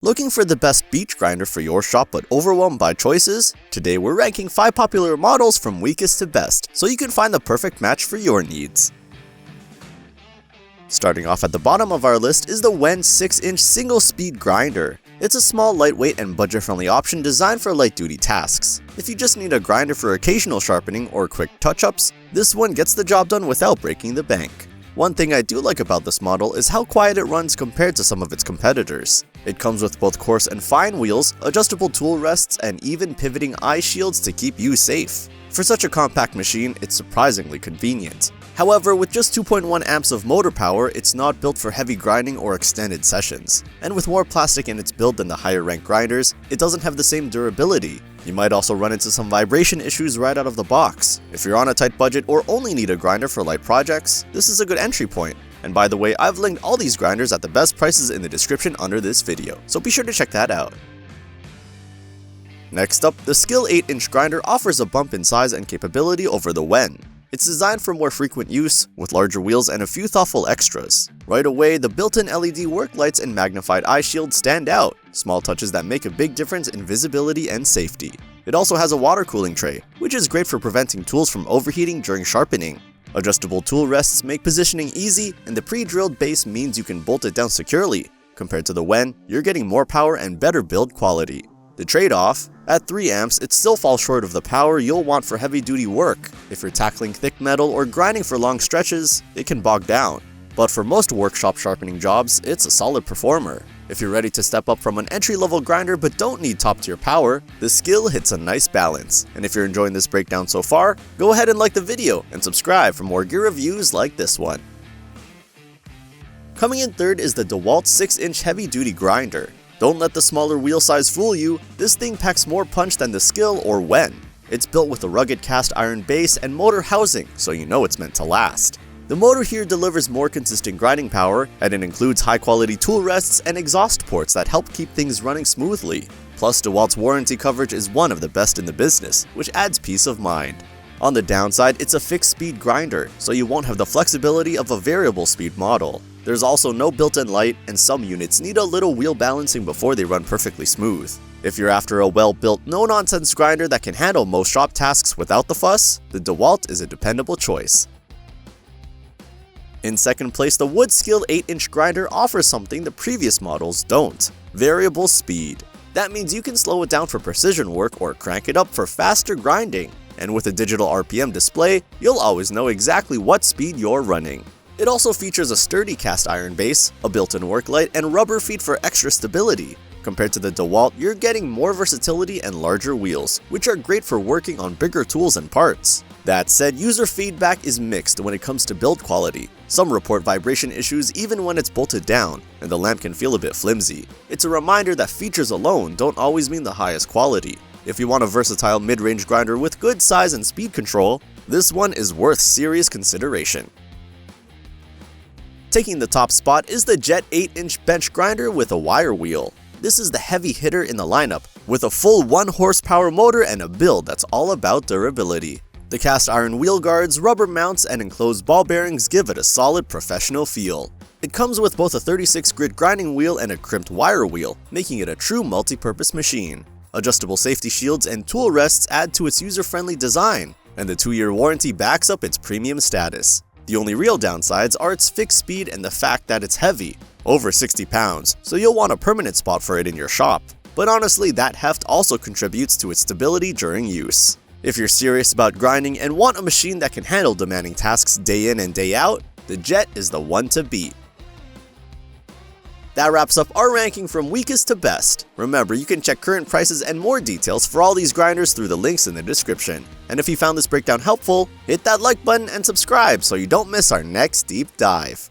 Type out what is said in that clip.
Looking for the best beach grinder for your shop but overwhelmed by choices? Today we're ranking 5 popular models from weakest to best, so you can find the perfect match for your needs. Starting off at the bottom of our list is the WEN 6-inch single-speed grinder. It's a small, lightweight, and budget-friendly option designed for light-duty tasks. If you just need a grinder for occasional sharpening or quick touch-ups, this one gets the job done without breaking the bank. One thing I do like about this model is how quiet it runs compared to some of its competitors. It comes with both coarse and fine wheels, adjustable tool rests, and even pivoting eye shields to keep you safe. For such a compact machine, it's surprisingly convenient. However, with just 2.1 amps of motor power, it's not built for heavy grinding or extended sessions. And with more plastic in its build than the higher rank grinders, it doesn't have the same durability. You might also run into some vibration issues right out of the box. If you're on a tight budget or only need a grinder for light projects, this is a good entry point. And by the way, I've linked all these grinders at the best prices in the description under this video, so be sure to check that out. Next up, the SKIL 8-inch grinder offers a bump in size and capability over the WEN. It's designed for more frequent use, with larger wheels and a few thoughtful extras. Right away, the built-in LED work lights and magnified eye shield stand out, small touches that make a big difference in visibility and safety. It also has a water cooling tray, which is great for preventing tools from overheating during sharpening. Adjustable tool rests make positioning easy, and the pre-drilled base means you can bolt it down securely. Compared to the WEN, you're getting more power and better build quality. The trade-off? At 3 amps, it still falls short of the power you'll want for heavy-duty work. If you're tackling thick metal or grinding for long stretches, it can bog down. But for most workshop sharpening jobs, it's a solid performer. If you're ready to step up from an entry-level grinder but don't need top-tier power, the SKIL hits a nice balance. And if you're enjoying this breakdown so far, go ahead and like the video and subscribe for more gear reviews like this one. Coming in third is the DEWALT 6-inch heavy-duty grinder. Don't let the smaller wheel size fool you, this thing packs more punch than the SKIL or WEN. It's built with a rugged cast iron base and motor housing, so you know it's meant to last. The motor here delivers more consistent grinding power, and it includes high-quality tool rests and exhaust ports that help keep things running smoothly. Plus, DEWALT's warranty coverage is one of the best in the business, which adds peace of mind. On the downside, it's a fixed-speed grinder, so you won't have the flexibility of a variable speed model. There's also no built-in light, and some units need a little wheel balancing before they run perfectly smooth. If you're after a well-built, no-nonsense grinder that can handle most shop tasks without the fuss, the DEWALT is a dependable choice. In second place, the Woodskil 8-inch grinder offers something the previous models don't: variable speed. That means you can slow it down for precision work or crank it up for faster grinding. And with a digital RPM display, you'll always know exactly what speed you're running. It also features a sturdy cast iron base, a built-in work light, and rubber feet for extra stability. Compared to the DEWALT, you're getting more versatility and larger wheels, which are great for working on bigger tools and parts. That said, user feedback is mixed when it comes to build quality. Some report vibration issues even when it's bolted down, and the lamp can feel a bit flimsy. It's a reminder that features alone don't always mean the highest quality. If you want a versatile mid-range grinder with good size and speed control, this one is worth serious consideration. Taking the top spot is the JET 8-inch bench grinder with a wire wheel. This is the heavy hitter in the lineup, with a full 1 horsepower motor and a build that's all about durability. The cast iron wheel guards, rubber mounts, and enclosed ball bearings give it a solid professional feel. It comes with both a 36 grit grinding wheel and a crimped wire wheel, making it a true multi-purpose machine. Adjustable safety shields and tool rests add to its user-friendly design, and the 2-year warranty backs up its premium status. The only real downsides are its fixed speed and the fact that it's heavy, over 60 pounds, so you'll want a permanent spot for it in your shop. But honestly, that heft also contributes to its stability during use. If you're serious about grinding and want a machine that can handle demanding tasks day in and day out, the JET is the one to beat. That wraps up our ranking from weakest to best. Remember, you can check current prices and more details for all these grinders through the links in the description. And if you found this breakdown helpful, hit that like button and subscribe so you don't miss our next deep dive.